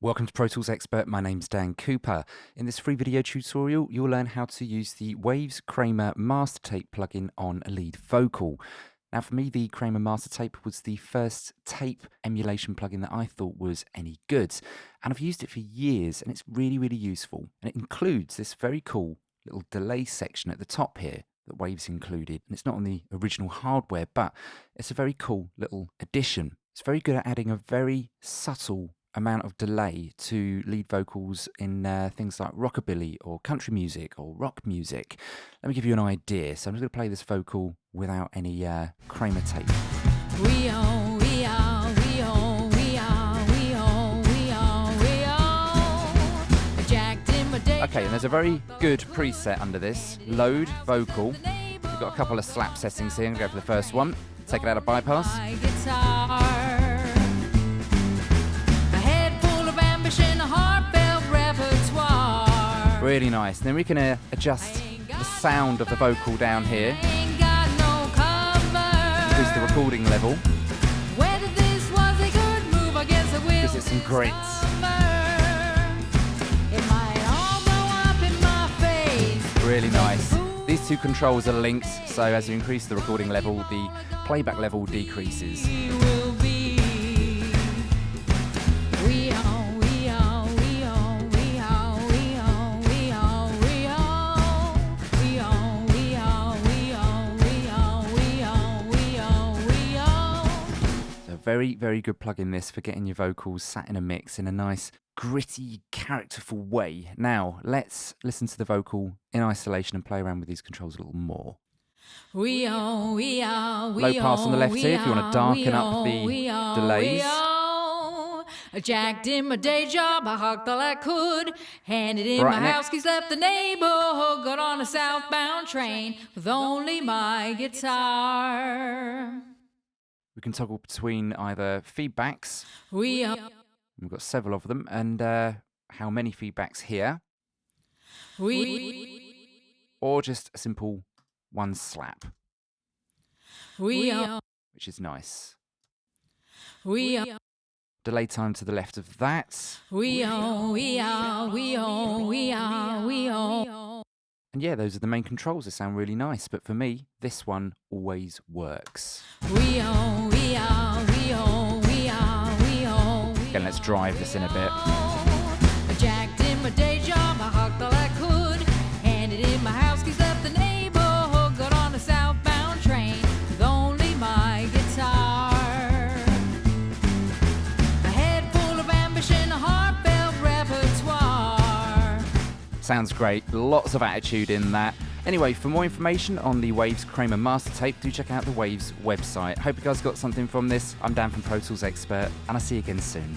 Welcome to Pro Tools Expert, my name's Dan Cooper. In this free video tutorial, you'll learn how to use the Waves Kramer Master Tape plugin on a lead vocal. Now for me, the Kramer Master Tape was the first tape emulation plugin that I thought was any good. And I've used it for years and it's really useful. And it includes this very cool little delay section at the top here that Waves included. And it's not on the original hardware, but it's a very cool little addition. It's very good at adding a very subtle amount of delay to lead vocals in things like rockabilly or country music or rock music. Let me give you an idea. So I'm just going to play this vocal without any Kramer tape. Okay, and there's a very good preset under this. Load vocal. We've got a couple of slap settings here. I'm going to go for the first one. Take it out of bypass. Really nice. And then we can adjust the sound of the vocal down here. Increase the recording level. Gives it some grit. Really nice. These two controls are linked, so as you increase the recording level, the playback level decreases. Very good plugin this for getting your vocals sat in a mix in a nice, gritty, characterful way. Now, let's listen to the vocal in isolation and play around with these controls a little more. Low pass on the left here if you want to darken up the delays. I jacked in my day job, I hocked all I could. Handed in my house keys, left the neighborhood. Got on a southbound train with only my guitar. We can toggle between either feedbacks, we've got several of them, and how many feedbacks here, or just a simple one slap, which is nice. Delay time to the left of that. And yeah, those are the main controls. They sound really nice, but for me, this one always works. Again, let's drive this in a bit. I jacked in my day job, I hocked all I could. Handed in my house keys, left the neighborhood. Got on a southbound train with only my guitar. A head full of ambition, a heartfelt repertoire. Sounds great. Lots of attitude in that. Anyway, for more information on the Waves Kramer Master Tape, do check out the Waves website. Hope you guys got something from this. I'm Dan from Pro Tools Expert, and I'll see you again soon.